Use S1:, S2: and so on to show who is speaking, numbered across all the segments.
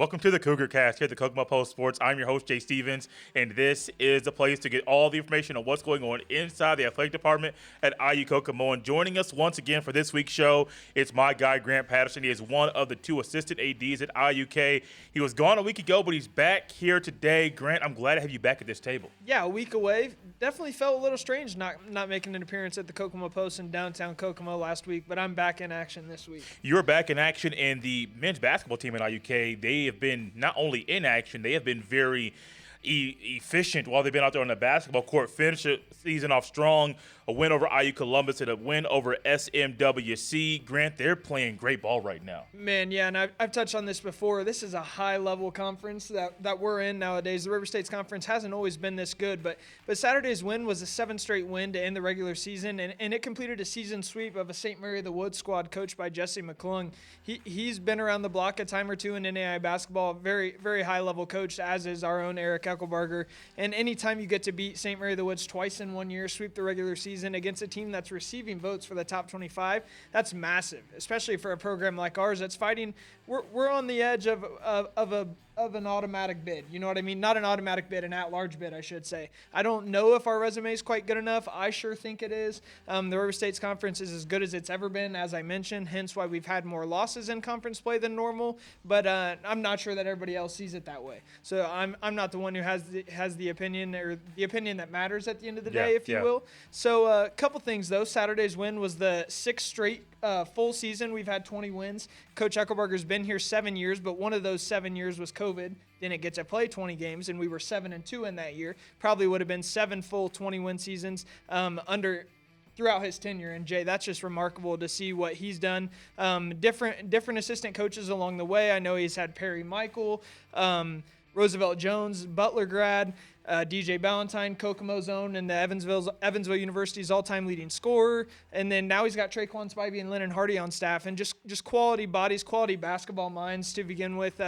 S1: Welcome to the Cougar Cast here at the Kokomo Post Sports. I'm your host, Jay Stevens, and this is the place to get all the information on what's going on inside the athletic department at IU Kokomo. And joining us once again for this week's show, it's my guy, Grant Patterson. He is one of the two assistant ADs at IUK. He was gone a week ago, but he's back here today. Grant, I'm glad to have you back at this table.
S2: Yeah, a week away. Definitely felt a little strange not making an appearance at the Kokomo Post in downtown Kokomo last week, but I'm back in action this week.
S1: You're back in action, and the men's basketball team at IUK, they have been not only in action, they have been very efficient while they've been out there on the basketball court. Finish the season off strong, a win over IU Columbus and a win over SMWC. Grant, they're playing great ball right now.
S2: Man, yeah, and I've touched on this before. This is a high-level conference that we're in nowadays. The River States Conference hasn't always been this good, but Saturday's win was a 7th straight win to end the regular season, and it completed a season sweep of a St. Mary of the Woods squad coached by Jesse McClung. He's been around the block a time or two in NAIA basketball, very, very high-level coach, as is our own Eric Eckelbarger. And anytime you get to beat St. Mary of the Woods twice in 1 year, sweep the regular season against a team that's receiving votes for the top 25, that's massive, especially for a program like ours that's fighting. We're on the edge of an automatic bid. You know what I mean? Not an automatic bid, an at-large bid, I should say. I don't know if our resume is quite good enough. I sure think it is. The River States Conference is as good as it's ever been, as I mentioned, hence why we've had more losses in conference play than normal, but I'm not sure that everybody else sees it that way. So I'm not the one who has the opinion, or the opinion that matters at the end of the day, if you will. So a couple things, though. Saturday's win was the 6th straight full season. We've had 20 wins. Coach Eckelbarger's been here 7 years, but one of those 7 years was COVID. Didn't get to play 20 games, and we were 7-2 in that year. Probably would have been 7 full 20-win seasons throughout his tenure. And Jay, that's just remarkable to see what he's done. Different assistant coaches along the way. I know he's had Perry Michael, Roosevelt Jones, Butler grad, DJ Ballantyne, Kokomo's own, and the Evansville University's all-time leading scorer. And then now he's got Traquan Spivey and Lennon Hardy on staff, and just quality bodies, quality basketball minds to begin with.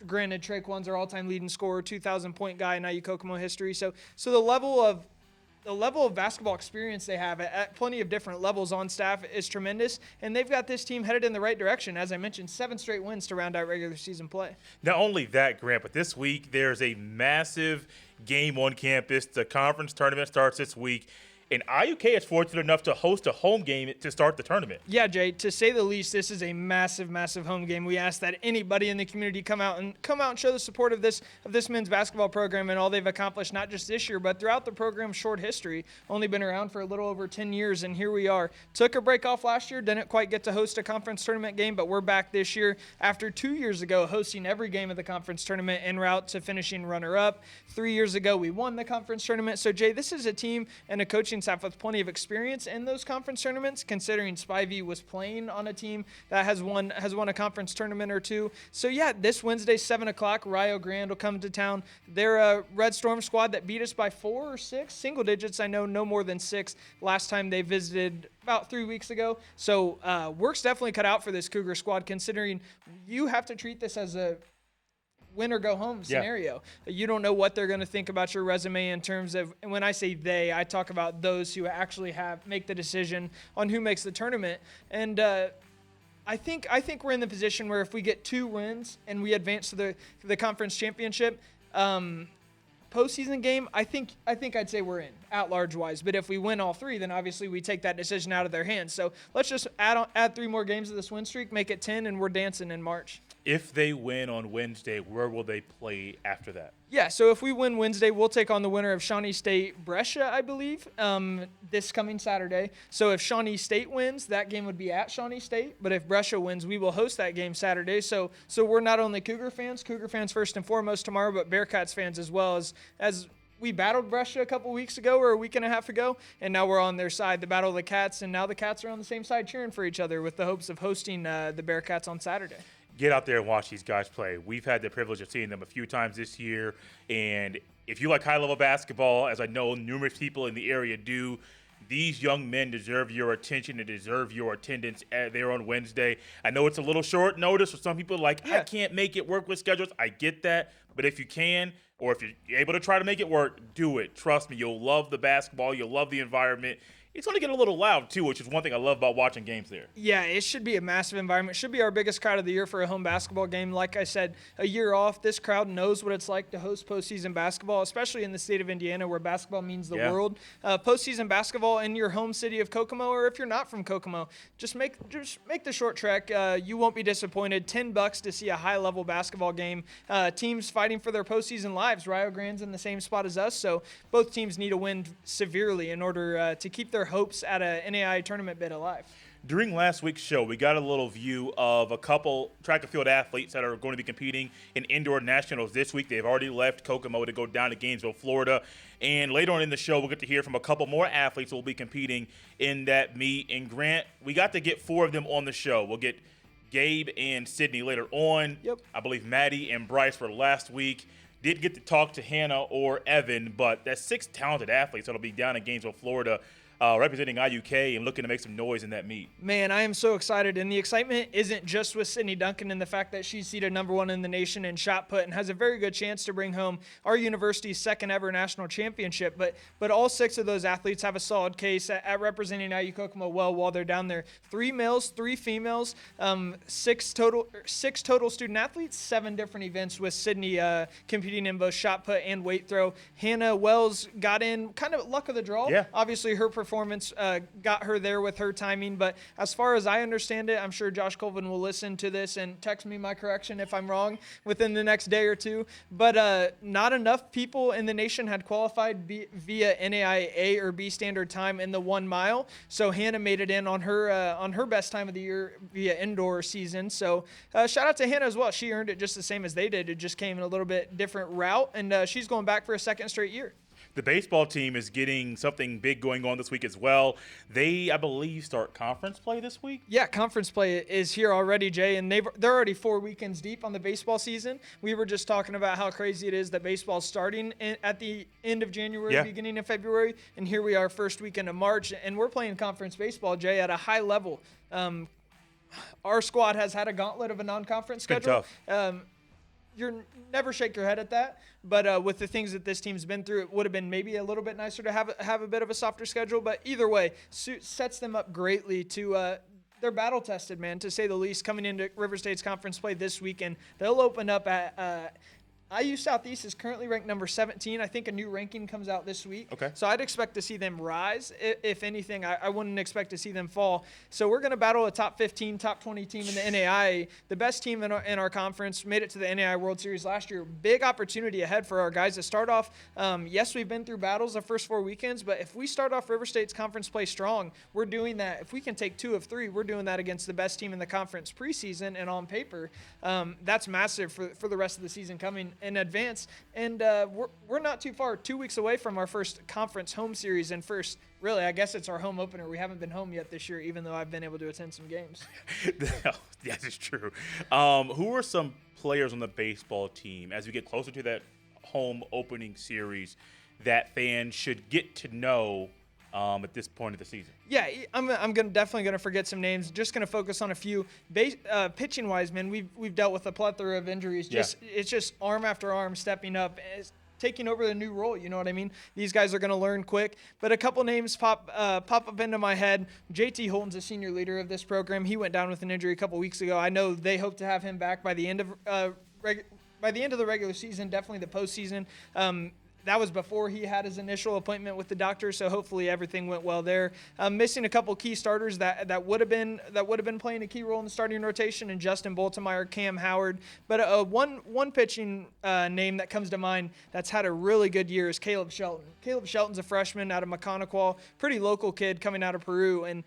S2: Granted, Traquan's our all-time leading scorer, 2,000-point guy in IU Kokomo history. So the level of basketball experience they have at plenty of different levels on staff is tremendous, and they've got this team headed in the right direction. As I mentioned, 7 straight wins to round out regular season play.
S1: Not only that, Grant, but this week there's a massive game on campus. The conference tournament starts this week, and IUK is fortunate enough to host a home game to start the tournament.
S2: Yeah, Jay, to say the least, this is a massive, massive home game. We ask that anybody in the community come out and show the support of this men's basketball program and all they've accomplished, not just this year, but throughout the program's short history. Only been around for a little over 10 years, and here we are. Took a break off last year, didn't quite get to host a conference tournament game, but we're back this year after 2 years ago hosting every game of the conference tournament en route to finishing runner-up. 3 years ago, we won the conference tournament. So, Jay, this is a team and a coaching staff with plenty of experience in those conference tournaments, considering Spivey was playing on a team that has won a conference tournament or two. So, yeah, this Wednesday, 7 o'clock, Rio Grande will come to town. They're a Red Storm squad that beat us by 4 or 6, single digits. I know no more than 6 last time they visited about 3 weeks ago. So, work's definitely cut out for this Cougar squad, considering you have to treat this as a win or go home scenario. Yeah. You don't know what they're going to think about your resume in terms of, and when I say they, I talk about those who actually make the decision on who makes the tournament. And I think we're in the position where if we get 2 wins and we advance to the conference championship postseason game, I think I'd say we're in at-large wise. But if we win all 3, then obviously we take that decision out of their hands. So let's just add 3 more games to this win streak, make it 10, and we're dancing in March.
S1: If they win on Wednesday, where will they play after that?
S2: Yeah, so if we win Wednesday, we'll take on the winner of Shawnee State Brescia, I believe, this coming Saturday. So if Shawnee State wins, that game would be at Shawnee State. But if Brescia wins, we will host that game Saturday. So we're not only Cougar fans first and foremost tomorrow, but Bearcats fans as well, as we battled Brescia a couple weeks ago or a week and a half ago, and now we're on their side, the Battle of the Cats, and now the Cats are on the same side cheering for each other with the hopes of hosting the Bearcats on Saturday.
S1: Get out there and watch these guys play. We've had the privilege of seeing them a few times this year, and if you like high-level basketball, as I know numerous people in the area do, these young men deserve your attention and deserve your attendance there on Wednesday. I know it's a little short notice for some people I can't make it work with schedules. I get that, but if you can, or if you're able to try to make it work, do it. Trust me, you'll love the basketball, you'll love the environment, it's going to get a little loud, too, which is one thing I love about watching games there.
S2: Yeah, it should be a massive environment. Should be our biggest crowd of the year for a home basketball game. Like I said, a year off, this crowd knows what it's like to host postseason basketball, especially in the state of Indiana where basketball means the world. Postseason basketball in your home city of Kokomo, or if you're not from Kokomo, just make the short trek. You won't be disappointed. $10 to see a high-level basketball game. Teams fighting for their postseason lives. Rio Grande's in the same spot as us, so both teams need to win severely in order to keep their hopes at a NAIA tournament bid alive.
S1: During last week's show, we got a little view of a couple track and field athletes that are going to be competing in indoor nationals this week. They've already left Kokomo to go down to Gainesville, Florida. And later on in the show, we'll get to hear from a couple more athletes who will be competing in that meet. And Grant, we got to get 4 of them on the show. We'll get Gabe and Sydney later on.
S2: Yep.
S1: I believe Maddie and Bryce were last week. Didn't get to talk to Hannah or Evan, but that's 6 talented athletes that'll be down in Gainesville, Florida, representing IUK and looking to make some noise in that meet.
S2: Man, I am so excited. And the excitement isn't just with Sydney Duncan and the fact that she's seeded #1 in the nation in shot put and has a very good chance to bring home our university's second ever national championship. But all 6 of those athletes have a solid case at representing IU Kokomo well while they're down there. 3 males, 3 females, 6 total student athletes, 7 different events with Sydney competing in both shot put and weight throw. Hannah Wells got in kind of luck of the draw.
S1: Yeah.
S2: Obviously, her performance got her there with her timing, but as far as I understand it, I'm sure Josh Colvin will listen to this and text me my correction if I'm wrong within the next day or two. But not enough people in the nation had qualified via NAIA A or B standard time in the 1 mile. So Hannah made it in on her best time of the year via indoor season. So shout out to Hannah as well. She earned it just the same as they did. It just came in a little bit different route, and she's going back for a second straight year.
S1: The baseball team is getting something big going on this week as well. They, I believe, start conference play this week.
S2: Yeah, conference play is here already, Jay, and they're already 4 weekends deep on the baseball season. We were just talking about how crazy it is that baseball's starting at the end of January, beginning of February, and here we are first weekend of March, and we're playing conference baseball, Jay, at a high level. Our squad has had a gauntlet of a non-conference schedule.
S1: Tough.
S2: You never shake your head at that, but with the things that this team's been through, it would have been maybe a little bit nicer to have a bit of a softer schedule. But either way, sets them up greatly to they're battle tested, man, to say the least. Coming into River State's conference play this weekend, they'll open up at IU Southeast is currently ranked number 17. I think a new ranking comes out this week.
S1: Okay.
S2: So I'd expect to see them rise. If anything, I wouldn't expect to see them fall. So we're going to battle a top 15, top 20 team in the NAIA. The best team in our conference made it to the NAIA World Series last year. Big opportunity ahead for our guys to start off. Yes, we've been through battles the first 4 weekends, but if we start off River State's conference play strong, we're doing that. If we can take 2 of 3, we're doing that against the best team in the conference preseason and on paper. That's massive for the rest of the season coming in advance. And we're not too far, 2 weeks away from our first conference home series and first, really, I guess it's our home opener. We haven't been home yet this year, even though I've been able to attend some games.
S1: Yes, it's true. Who are some players on the baseball team as we get closer to that home opening series that fans should get to know at this point of the season?
S2: Yeah, I'm definitely gonna forget some names. Just gonna focus on a few. Pitching wise, man, we've dealt with a plethora of injuries. It's just arm after arm stepping up. Taking over the new role, you know what I mean? These guys are going to learn quick. But a couple names pop up into my head. JT Holton's a senior leader of this program. He went down with an injury a couple weeks ago. I know they hope to have him back by the end of the regular season, definitely the postseason. That was before he had his initial appointment with the doctor, so hopefully everything went well there. Missing a couple key starters that would have been playing a key role in the starting rotation, and Justin Boltemeyer, Cam Howard. But one pitching name that comes to mind that's had a really good year is Caleb Shelton. Caleb Shelton's a freshman out of Maconaquah, pretty local kid coming out of Peru, and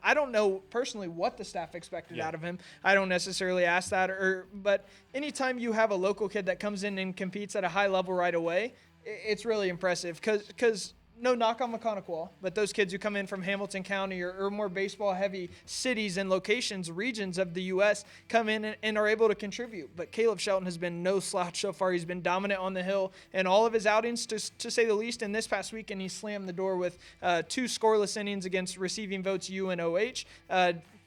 S2: I don't know personally what the staff expected out of him. I don't necessarily ask that, but anytime you have a local kid that comes in and competes at a high level right away, it's really impressive because no knock on Maconaquah, but those kids who come in from Hamilton County or more baseball-heavy cities and locations, regions of the U.S., come in and are able to contribute. But Caleb Shelton has been no slouch so far. He's been dominant on the hill in all of his outings, to say the least. And this past weekend, he slammed the door with 2 scoreless innings against receiving votes UNOH.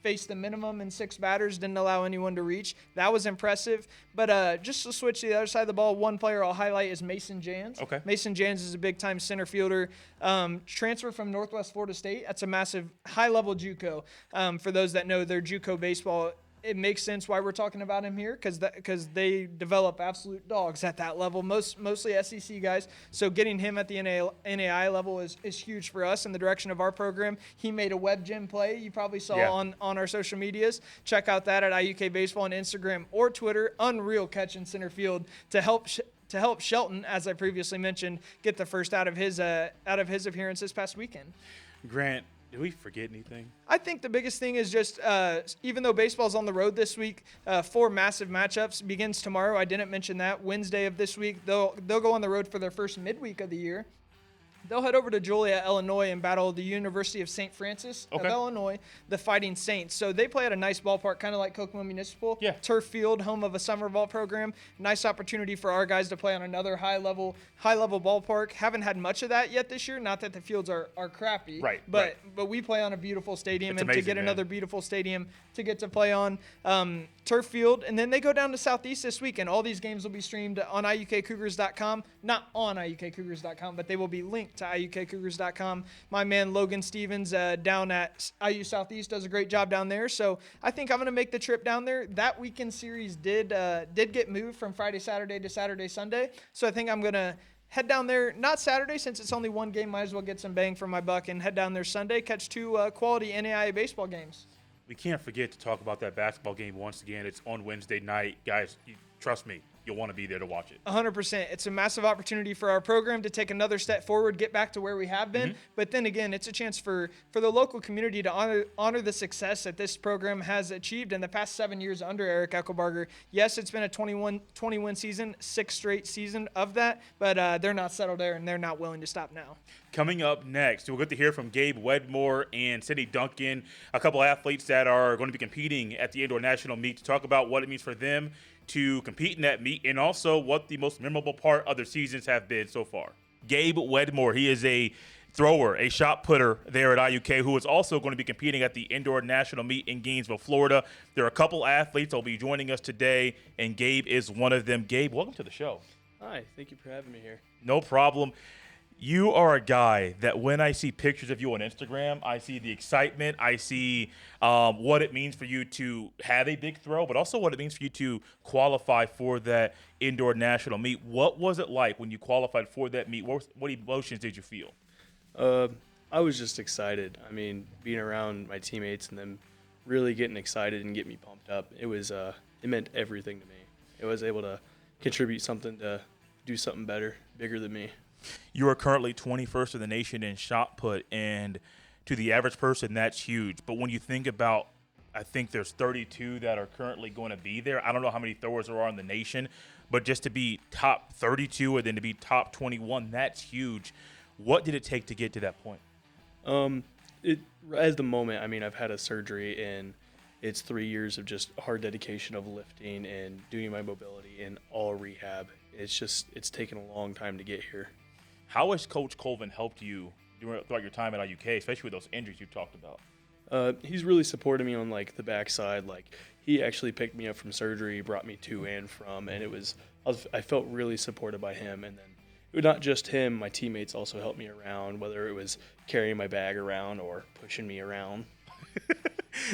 S2: faced the minimum in 6 batters, didn't allow anyone to reach. That was impressive. But just to switch to the other side of the ball, one player I'll highlight is Mason Jans.
S1: Okay.
S2: Mason Jans is a big-time center fielder. Transfer from Northwest Florida State. That's a massive high-level JUCO. For those that know their JUCO baseball, it makes sense why we're talking about him here because they develop absolute dogs at that level, mostly SEC guys. So getting him at the NAIA level is huge for us in the direction of our program. He made a web gym play you probably saw on our social medias. Check out that at IUK Baseball on Instagram or Twitter. Unreal catch in center field to help Shelton, as I previously mentioned, get the first out of his appearance this past weekend.
S1: Grant, did we forget anything?
S2: I think the biggest thing is just even though baseball's on the road this week, 4 massive matchups begins tomorrow. I didn't mention that. Wednesday of this week, they'll go on the road for their first midweek of the year. They'll head over to Joliet, Illinois, and battle the University of St. Francis of Illinois, the Fighting Saints. So they play at a nice ballpark, kind of like Kokomo Municipal.
S1: Yeah.
S2: Turf Field, home of a summer ball program. Nice opportunity for our guys to play on another high-level ballpark. Haven't had much of that yet this year. Not that the fields are crappy.
S1: Right.
S2: But we play on a beautiful stadium.
S1: It's
S2: and
S1: amazing,
S2: to get
S1: man.
S2: another beautiful stadium to get to play on Turf Field. And then they go down to Southeast this week, and all these games will be streamed on IUKCougars.com. Not on IUKCougars.com, but they will be linked to IUKCougars.com. My man Logan Stevens down at IU Southeast does a great job down there. So I think I'm going to make the trip down there. That weekend series did get moved from Friday, Saturday to Saturday, Sunday. So I think I'm going to head down there, not Saturday since it's only one game. Might as well get some bang for my buck and head down there Sunday, catch 2 quality NAIA baseball games.
S1: We can't forget to talk about that basketball game once again. It's on Wednesday night. Guys, trust me, you'll want to be there to watch it.
S2: 100%. It's a massive opportunity for our program to take another step forward, get back to where we have been. But then again, it's a chance for the local community to honor the success that this program has achieved in the past 7 years under Eric Eckelbarger. Yes, it's been a 20-win season, 6 straight season of that, but they're not settled there, and they're not willing to stop now.
S1: Coming up next, we'll get to hear from Gabe Wedmore and Sydney Duncan, a couple athletes that are going to be competing at the Indoor National Meet, to talk about what it means for them to compete in that meet and also what the most memorable part of their seasons have been so far. Gabe Wedmore, he is a thrower, a shot putter there at IUK, who is also going to be competing at the Indoor National Meet in Gainesville, Florida. There are a couple athletes that will be joining us today, and Gabe is one of them. Gabe, welcome to the show.
S3: Hi, thank you for having me here.
S1: No problem. You are a guy that when I see pictures of you on Instagram, I see the excitement. I see what it means for you to have a big throw, but also what it means for you to qualify for that indoor national meet. What was it like when you qualified for that meet? What emotions did you feel?
S3: I was just excited. I mean, being around my teammates and them really getting excited and getting me pumped up, it meant everything to me. I was able to contribute something to do something better, bigger than me.
S1: You are currently 21st in the nation in shot put, and to the average person, that's huge. But when you think about, I think there's 32 that are currently going to be there. I don't know how many throwers there are in the nation, but just to be top 32 and then to be top 21, that's huge. What did it take to get to that point?
S3: As the moment, I mean, I've had a surgery, and it's 3 years of just hard dedication of lifting and doing my mobility and all rehab. It's taken a long time to get here.
S1: How has Coach Colvin helped you throughout your time at IUK, especially with those injuries you've talked about?
S3: He's really supported me on like the backside. Like he actually picked me up from surgery, brought me to and from, and I felt really supported by him. And then it was not just him; my teammates also helped me around, whether it was carrying my bag around or pushing me around.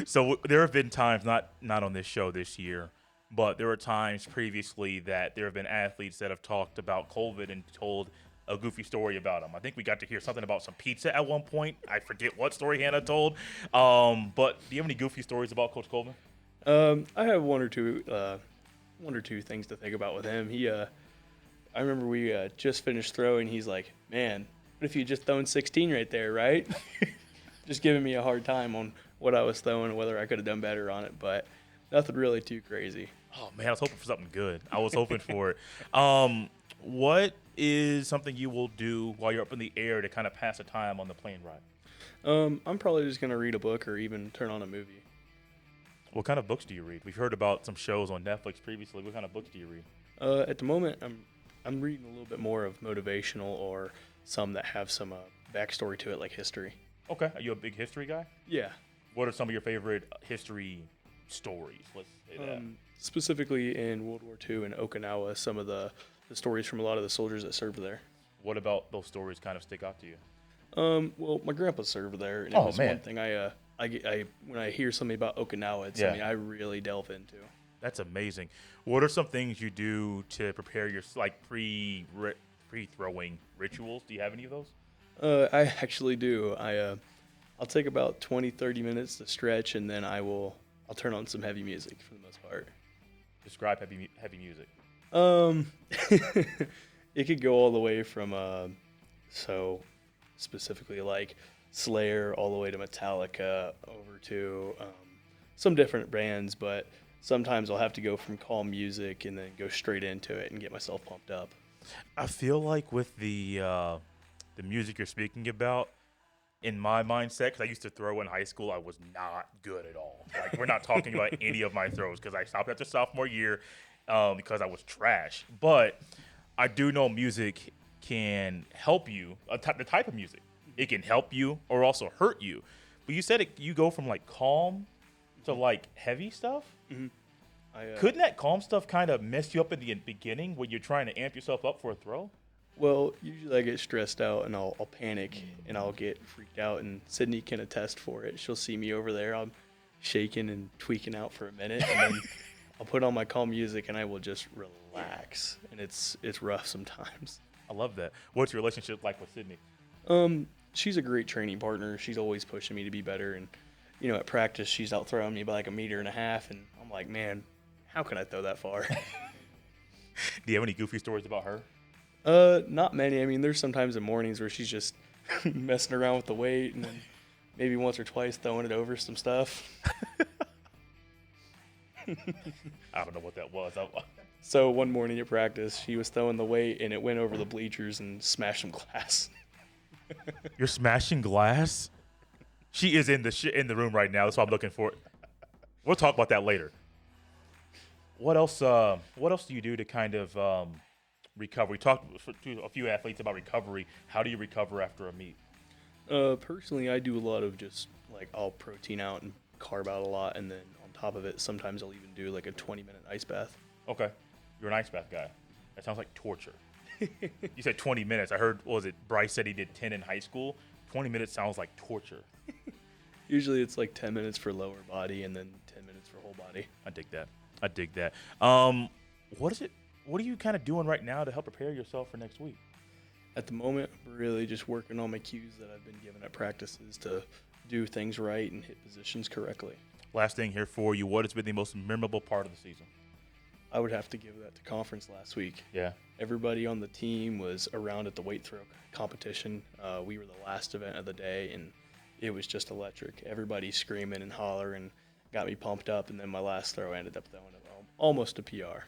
S1: So there have been times, not on this show this year, but there were times previously that there have been athletes that have talked about Colvin and told a goofy story about him. I think we got to hear something about some pizza at one point. I forget what story Hannah told. But do you have any goofy stories about Coach Colvin?
S3: I have one or two things to think about with him. I remember we just finished throwing. He's like, "Man, what if you just thrown 16 right there, right?" Just giving me a hard time on what I was throwing, whether I could have done better on it, but nothing really too crazy.
S1: Oh man, I was hoping for something good. I was hoping for it. What is something you will do while you're up in the air to kind of pass the time on the plane ride?
S3: I'm probably just going to read a book or even turn on a movie.
S1: What kind of books do you read? We've heard about some shows on Netflix previously. What kind of books do you read?
S3: At the moment, I'm reading a little bit more of motivational or some that have some backstory to it, like history.
S1: Okay. Are you a big history guy?
S3: Yeah.
S1: What are some of your favorite history stories? Let's say that.
S3: Specifically in World War II in Okinawa, some of the stories from a lot of the soldiers that served there.
S1: What about those stories kind of stick out to you?
S3: Well, my grandpa served there, and it
S1: Oh,
S3: was
S1: man.
S3: one thing I when I hear something about Okinawa, it's something I really delve into.
S1: That's amazing. What are some things you do to prepare your pre-throwing rituals? Do you have any of those?
S3: I actually do. I'll take about 20, 30 minutes to stretch, and then I'll turn on some heavy music for the most part.
S1: Describe heavy music.
S3: It could go all the way from so specifically like Slayer all the way to Metallica over to some different bands, but sometimes I'll have to go from calm music and then go straight into it and get myself pumped up.
S1: I feel like with the music you're speaking about, in my mindset, because I used to throw in high school, I was not good at all. Like, we're not talking about any of my throws because I stopped after sophomore year because I was trash. But I do know music can help you, the type of music. It can help you or also hurt you. But you said you go from, like, calm to, like, heavy stuff?
S3: Mm-hmm.
S1: Couldn't that calm stuff kind of mess you up in the beginning when you're trying to amp yourself up for a throw?
S3: Well, usually I get stressed out and I'll panic and I'll get freaked out, and Sydney can attest for it. She'll see me over there. I'm shaking and tweaking out for a minute, and then I'll put on my calm music and I will just relax. And it's rough sometimes.
S1: I love that. What's your relationship like with Sydney?
S3: She's a great training partner. She's always pushing me to be better, and at practice she's out throwing me by like 1.5 meters, and I'm like, man, how can I throw that far?
S1: Do you have any goofy stories about her?
S3: Not many. I mean, there's sometimes in mornings where she's just messing around with the weight, and then maybe once or twice throwing it over some stuff.
S1: I don't know what that was.
S3: So one morning at practice, she was throwing the weight, and it went over the bleachers and smashed some glass.
S1: You're smashing glass? She is in the room right now. That's why I'm looking for it. We'll talk about that later. What else do you do to kind of recover? We talked to a few athletes about recovery. How do you recover after a meet?
S3: Personally, I do a lot of just like I'll protein out and carb out a lot, and then on top of it, sometimes I'll even do like a 20-minute ice bath.
S1: Okay, you're an ice bath guy. That sounds like torture. You said 20 minutes. I heard, Bryce said he did 10 in high school. 20 minutes sounds like torture.
S3: Usually it's like 10 minutes for lower body and then 10 minutes for whole body.
S1: I dig that. What are you kind of doing right now to help prepare yourself for next week?
S3: At the moment, I'm really just working on my cues that I've been given at practices to do things right and hit positions correctly.
S1: Last thing here for you, what has been the most memorable part of the season?
S3: I would have to give that to conference last week.
S1: Yeah.
S3: Everybody on the team was around at the weight throw competition. We were the last event of the day, and it was just electric. Everybody screaming and hollering got me pumped up, and then my last throw ended up throwing almost a PR.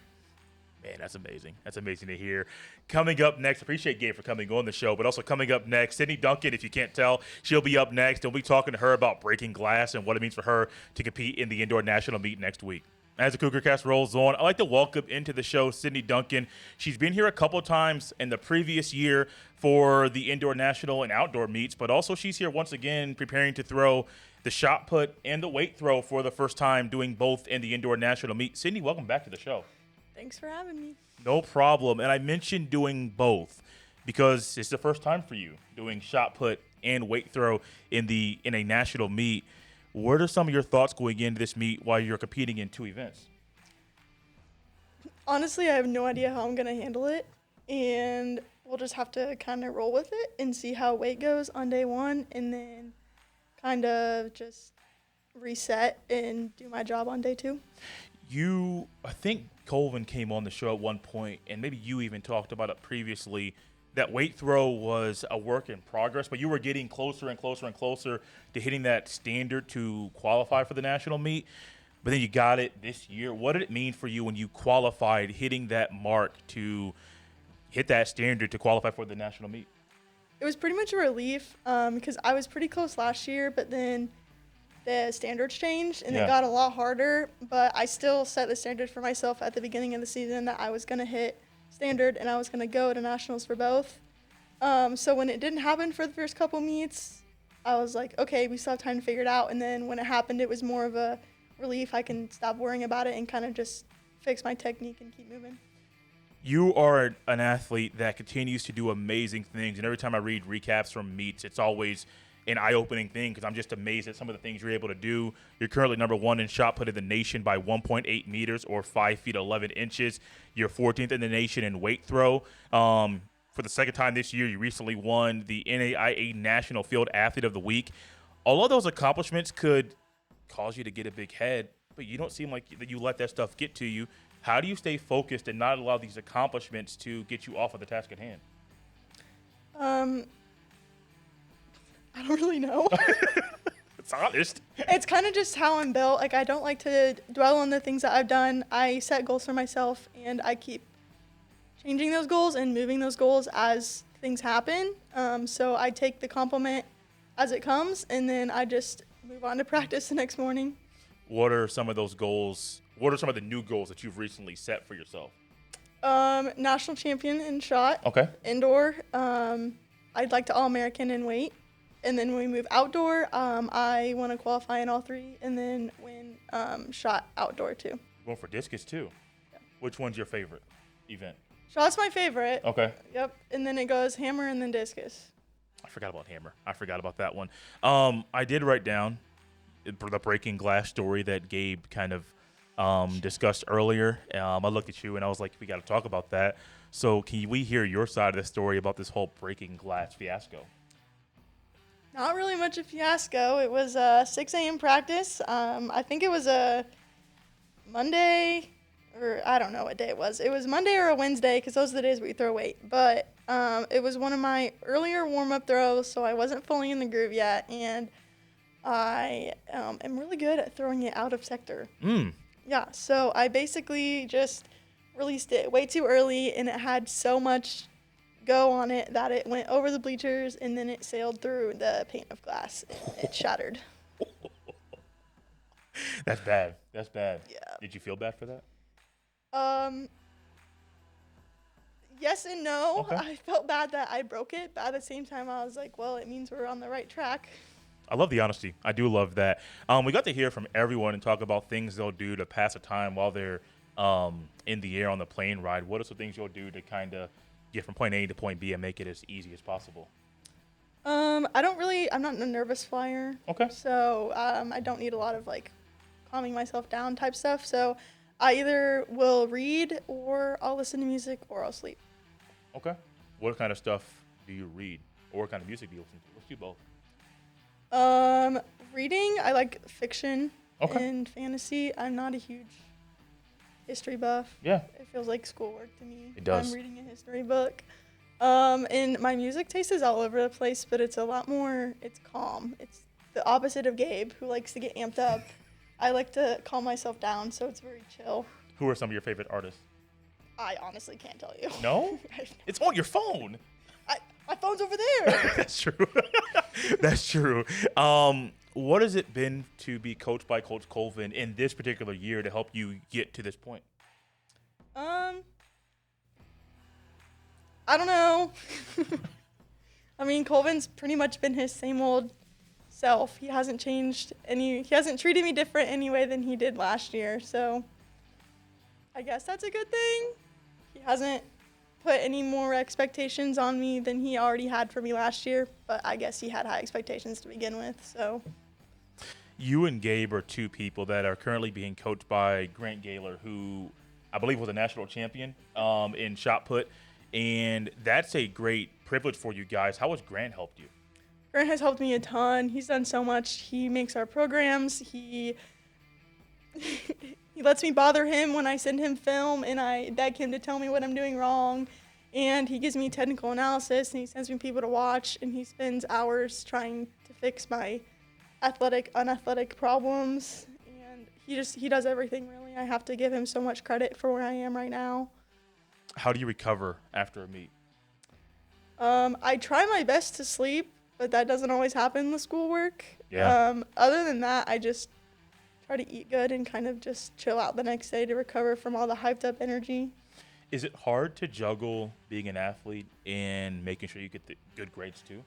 S1: Man, that's amazing. That's amazing to hear. Coming up next, appreciate Gabe for coming on the show, but also coming up next, Sydney Duncan, if you can't tell, she'll be up next, and we'll be talking to her about breaking glass and what it means for her to compete in the indoor national meet next week. As the Cougar Cast rolls on, I'd like to welcome into the show Sydney Duncan. She's been here a couple times in the previous year for the indoor national and outdoor meets, but also she's here once again preparing to throw the shot put and the weight throw for the first time, doing both in the indoor national meet. Sydney, welcome back to the show.
S4: Thanks for having me.
S1: No problem. And I mentioned doing both because it's the first time for you doing shot put and weight throw in a national meet. What are some of your thoughts going into this meet while you're competing in two events?
S4: Honestly, I have no idea how I'm going to handle it, and we'll just have to kind of roll with it and see how weight goes on day one, and then kind of just reset and do my job on day two.
S1: I think Colvin came on the show at one point, and maybe you even talked about it previously, that weight throw was a work in progress, but you were getting closer and closer and closer to hitting that standard to qualify for the national meet. But then you got it this year. What did it mean for you when you qualified, hitting that mark to hit that standard to qualify for the national meet?
S4: It was pretty much a relief because I was pretty close last year, but then the standards changed and it got a lot harder. But I still set the standard for myself at the beginning of the season that I was going to hit standard and I was going to go to nationals for both. So when it didn't happen for the first couple meets, I was like, okay, we still have time to figure it out. And then when it happened, it was more of a relief. I can stop worrying about it and kind of just fix my technique and keep moving.
S1: You are an athlete that continues to do amazing things, and every time I read recaps from meets, it's always an eye-opening thing because I'm just amazed at some of the things you're able to do. You're currently number 1 in shot put in the nation by 1.8 meters or 5 feet 11 inches. You're 14th in the nation in weight throw. For the second time this year, you recently won the NAIA National Field Athlete of the Week. All of those accomplishments could cause you to get a big head, but you don't seem like that you let that stuff get to you. How do you stay focused and not allow these accomplishments to get you off of the task at hand?
S4: I don't really know.
S1: It's honest.
S4: It's kind of just how I'm built. Like, I don't like to dwell on the things that I've done. I set goals for myself, and I keep changing those goals and moving those goals as things happen. So I take the compliment as it comes, and then I just move on to practice the next morning.
S1: What are some of those goals? What are some of the new goals that you've recently set for yourself?
S4: National champion in shot.
S1: Okay.
S4: Indoor. I'd like to All-American in weight. And then when we move outdoor, I want to qualify in all 3 and then win shot outdoor too.
S1: You're going for discus too.
S4: Yeah.
S1: Which one's your favorite event?
S4: Shot's my favorite.
S1: Okay.
S4: Yep. And then it goes hammer and then discus.
S1: I forgot about hammer. I forgot about that one. I did write down the breaking glass story that Gabe kind of discussed earlier. I looked at you and I was like, we got to talk about that. So can we hear your side of the story about this whole breaking glass fiasco?
S4: Not really much of a fiasco. It was a 6 a.m. practice. I think it was a Monday, or I don't know what day it was. It was Monday or a Wednesday because those are the days we throw weight. But it was one of my earlier warm-up throws, so I wasn't fully in the groove yet. And I am really good at throwing it out of sector. Yeah, so I basically just released it way too early, and it had so much go on it that it went over the bleachers, and then it sailed through the pane of glass, and it shattered.
S1: That's bad. That's bad.
S4: Yeah.
S1: Did you feel bad for that?
S4: Yes and no.
S1: Okay.
S4: I felt bad that I broke it, but at the same time, I was like, well, it means we're on the right track.
S1: I love the honesty. I do love that. We got to hear from everyone and talk about things they'll do to pass the time while they're in the air on the plane ride. What are some things you'll do to kind of get from point A to point B and make it as easy as possible?
S4: I'm not a nervous flyer.
S1: Okay.
S4: So I don't need a lot of like calming myself down type stuff. So I either will read or I'll listen to music or I'll sleep.
S1: Okay. What kind of stuff do you read? Or what kind of music do you listen to? Let's do both.
S4: Reading, I like fiction
S1: Okay.
S4: and fantasy. I'm not a huge history buff.
S1: Yeah.
S4: It feels like schoolwork to me.
S1: It does.
S4: I'm reading a history book. And my music taste is all over the place, but it's it's calm. It's the opposite of Gabe, who likes to get amped up. I like to calm myself down, so it's very chill.
S1: Who are some of your favorite artists?
S4: I honestly can't tell you.
S1: No? It's on your phone.
S4: My phone's over there.
S1: That's true. That's true. What has it been to be coached by Coach Colvin in this particular year to help you get to this point?
S4: I don't know. I mean, Colvin's pretty much been his same old self. He hasn't changed he hasn't treated me different anyway than he did last year. So I guess that's a good thing. He hasn't put any more expectations on me than he already had for me last year, but I guess he had high expectations to begin with, so.
S1: You and Gabe are two people that are currently being coached by Grant Gaylor, who I believe was a national champion in shot put, and that's a great privilege for you guys. How has Grant helped you?
S4: Grant has helped me a ton. He's done so much. He makes our programs. He lets me bother him when I send him film and I beg him to tell me what I'm doing wrong. And he gives me technical analysis and he sends me people to watch and he spends hours trying to fix my athletic, unathletic problems. And he does everything really. I have to give him so much credit for where I am right now.
S1: How do you recover after a meet?
S4: I try my best to sleep, but that doesn't always happen with schoolwork.
S1: Yeah.
S4: Other than that, I just try to eat good and kind of just chill out the next day to recover from all the hyped up energy.
S1: Is it hard to juggle being an athlete and making sure you get the good grades too?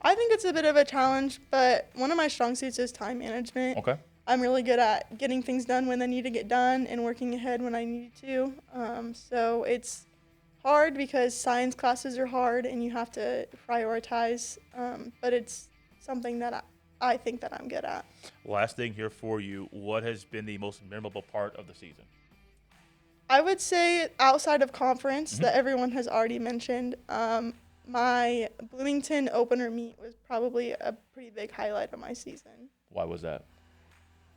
S4: I think it's a bit of a challenge, but one of my strong suits is time management.
S1: Okay.
S4: I'm really good at getting things done when they need to get done and working ahead when I need to. So it's hard because science classes are hard and you have to prioritize, but it's something that I think that I'm good at.
S1: Last thing here for you. What has been the most memorable part of the season?
S4: I would say outside of conference that everyone has already mentioned, my Bloomington opener meet was probably a pretty big highlight of my season.
S1: Why was that?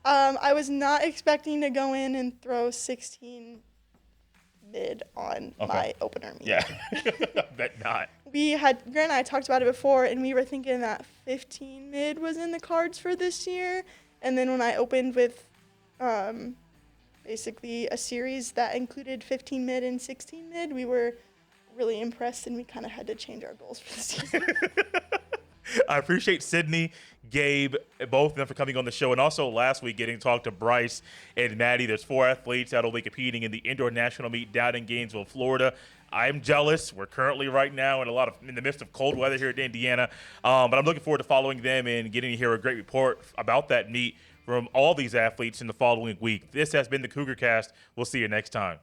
S4: I was not expecting to go in and throw 16 mid on my opener meet.
S1: Yeah, I bet not.
S4: Grant and I talked about it before, and we were thinking that 15 mid was in the cards for this year. And then when I opened with basically a series that included 15 mid and 16 mid, we were really impressed, and we kind of had to change our goals for the season.
S1: I appreciate Sydney, Gabe, both of them for coming on the show. And also last week getting to talk to Bryce and Maddie. There's 4 athletes that will be competing in the indoor national meet down in Gainesville, Florida. I'm jealous. We're currently right now in the midst of cold weather here in Indiana. But I'm looking forward to following them and getting to hear a great report about that meet from all these athletes in the following week. This has been the Cougar Cast. We'll see you next time.